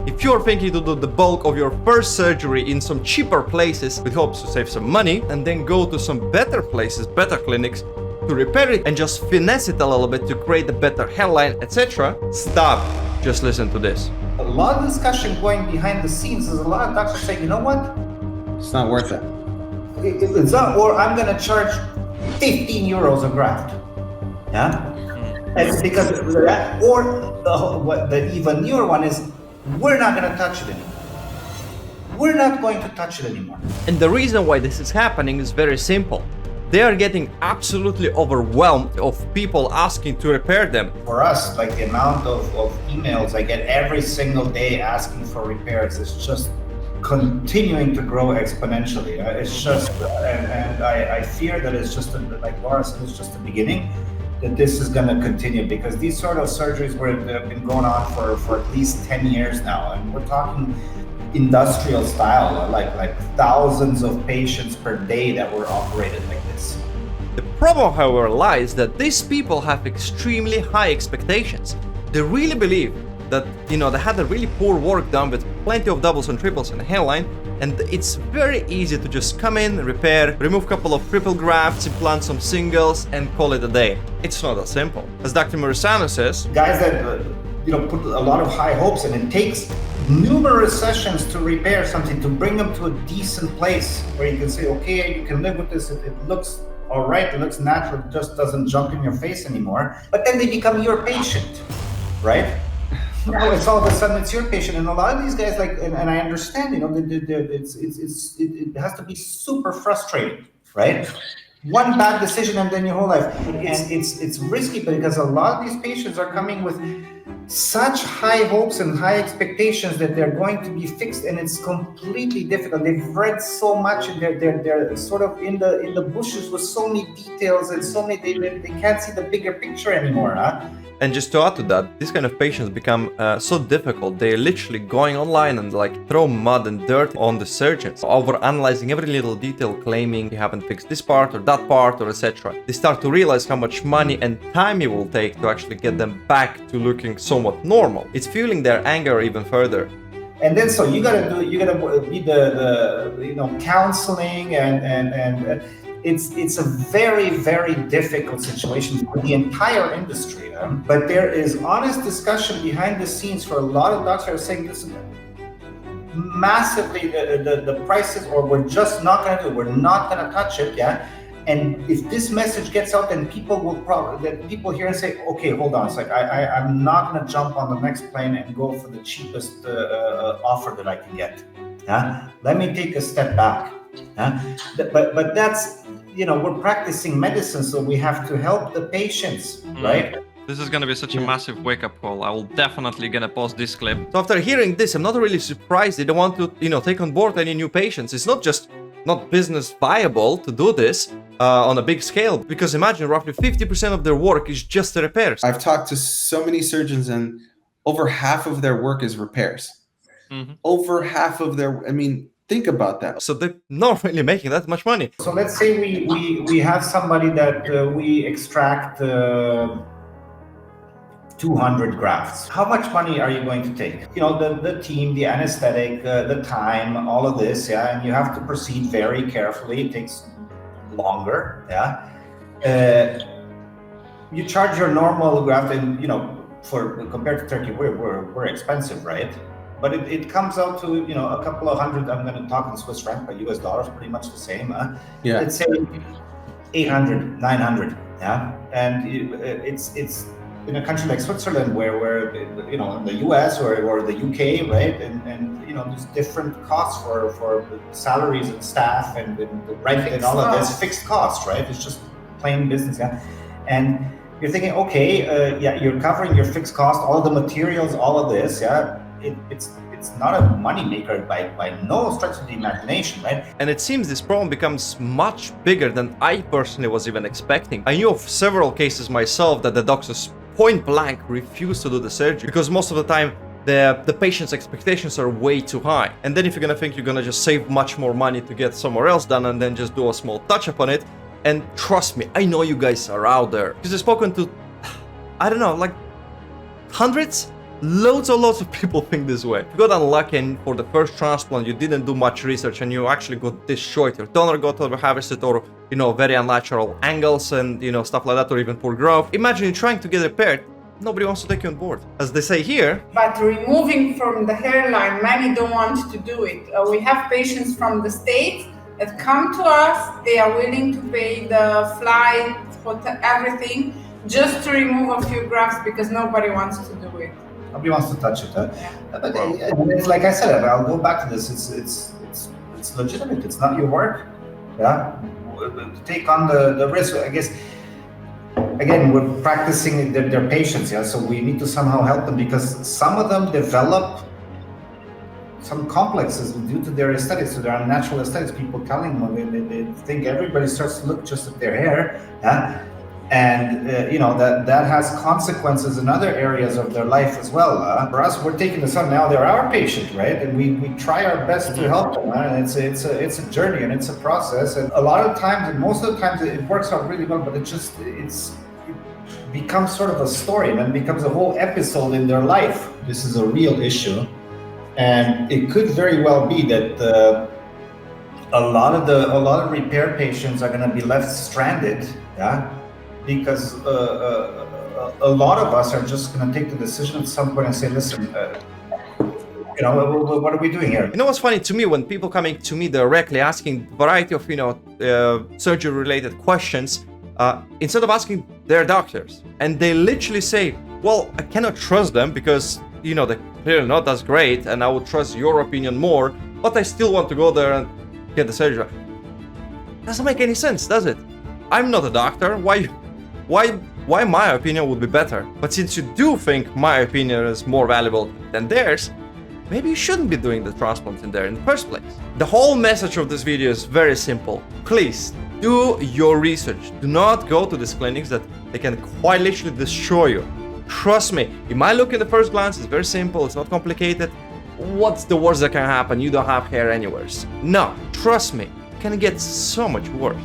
If you're thinking to do the bulk of your first surgery in some cheaper places with hopes to save some money and then go to some better places, better clinics to repair it and just finesse it a little bit to create a better hairline, etc., stop. Just listen to this. A lot of discussion going behind the scenes is a lot of doctors saying, you know what? It's not worth it. It's not, or I'm gonna charge 15 euros a graft. Yeah? And because that, or the even newer one is, we're not gonna touch it anymore. We're not going to touch it anymore. And the reason why this is happening is very simple. They are getting absolutely overwhelmed of people asking to repair them. For us, like the amount of emails I get every single day asking for repairs is just continuing to grow exponentially. It's just, and I fear that it's just, like Laura said, it's just the beginning, that this is going to continue, because these sort of surgeries have been going on for at least 10 years now. And we're talking industrial style, like thousands of patients per day that were operated like this. The problem, however, lies that these people have extremely high expectations. They really believe that, they had a really poor work done with plenty of doubles and triples in the hairline, and it's very easy to just come in, repair, remove a couple of triple grafts, implant some singles, and call it a day. It's not that simple. As Dr. Murisano says, guys that put a lot of high hopes, and it takes numerous sessions to repair something, to bring them to a decent place where you can say, okay, you can live with this, it looks all right, it looks natural, it just doesn't jump in your face anymore. But then they become your patient, right? Now it's all of a sudden it's your patient, and a lot of these guys, like, and I understand, it has to be super frustrating, right? One bad decision and then your whole life. It's risky because a lot of these patients are coming with such high hopes and high expectations that they're going to be fixed, and it's completely difficult. They've read so much, and they're sort of in the bushes with so many details and so many they can't see the bigger picture anymore, huh? And just to add to that, these kind of patients become so difficult. They're literally going online and throw mud and dirt on the surgeons, over analyzing every little detail, claiming you haven't fixed this part or that part or etc. They start to realize how much money and time it will take to actually get them back to looking somewhat normal. It's fueling their anger even further. And then so you gotta be the counseling and it's a very, very difficult situation for the entire industry. But there is honest discussion behind the scenes for a lot of doctors are saying, listen, massively the prices, or we're just not going to do it. We're not going to touch it, yeah. And if this message gets out, then people will people hear and say, okay, hold on, it's like I'm not going to jump on the next plane and go for the cheapest offer that I can get. Yeah, let me take a step back. Yeah? But that's, we're practicing medicine, so we have to help the patients, right? This is gonna be such a massive wake-up call. I will definitely gonna post this clip. So after hearing this, I'm not really surprised they don't want to, take on board any new patients. It's not business viable to do this on a big scale, because imagine roughly 50% of their work is just the repairs. I've talked to so many surgeons, and over half of their work is repairs. Mm-hmm. Over half of their, think about that. So they're not really making that much money. So let's say we have somebody that we extract 200 grafts. How much money are you going to take? The team, the anesthetic, the time, all of this, yeah, and you have to proceed very carefully. It takes longer, yeah. You charge your normal graft, and for compared to Turkey, we're expensive, right? But it comes out to a couple of hundred. I'm going to talk in Swiss franc, but US dollars, pretty much the same. Yeah. Let's say 800, 900, yeah, and it's in a country like Switzerland, where in the US or the UK, right, and there's different costs for salaries and staff and the rent and all of this, fixed costs, right? It's just plain business, yeah. And you're thinking, okay, you're covering your fixed cost, all the materials, all of this, yeah. It's not a money maker by no stretch of the imagination, right? And it seems this problem becomes much bigger than I personally was even expecting. I knew of several cases myself that the doctors point blank refuse to do the surgery because most of the time the patient's expectations are way too high. And then if you're gonna think you're gonna just save much more money to get somewhere else done and then just do a small touch up on it, and trust me, I know you guys are out there because I've spoken to, I don't know, like hundreds Loads of people think this way. You got unlucky and for the first transplant you didn't do much research and you actually got this short. Your donor got over-harvested or, you know, very unnatural angles and, you know, stuff like that, or even poor growth. Imagine you're trying to get repaired. Nobody wants to take you on board. As they say here. But removing from the hairline, many don't want to do it. We have patients from the States that come to us. They are willing to pay the flight, everything, just to remove a few grafts because nobody wants to do it. Nobody wants to touch it. Huh? Yeah. But it's like I said, I'll go back to this. It's legitimate. It's not your work. Yeah, take on the risk. I guess. Again, we're practicing their patients. Yeah, so we need to somehow help them because some of them develop some complexes due to their aesthetics, so their unnatural aesthetics. People telling them they think everybody starts to look just at their hair. Yeah? And you know that has consequences in other areas of their life as well. For us, we're taking this on now. They're our patient, right? And we try our best to help them. And it's a journey and it's a process. And a lot of times, and most of the times, it works out really well. But it becomes sort of a story, and then becomes a whole episode in their life. This is a real issue, and it could very well be that a lot of repair patients are going to be left stranded. Yeah. Because a lot of us are just going to take the decision at some point and say, listen, you know, what are we doing here? You know what's funny to me? When people coming to me directly asking a variety of, you know, surgery-related questions, instead of asking their doctors, and they literally say, well, I cannot trust them because, you know, they're clearly not as great, and I would trust your opinion more, but I still want to go there and get the surgery. Doesn't make any sense, does it? I'm not a doctor. Why my opinion would be better? But since you do think my opinion is more valuable than theirs, maybe you shouldn't be doing the transplant in there in the first place. The whole message of this video is very simple. Please do your research. Do not go to these clinics that they can quite literally destroy you. Trust me, it might look in the first glance, it's very simple, it's not complicated. What's the worst that can happen? You don't have hair anywhere. No, trust me, it can get so much worse.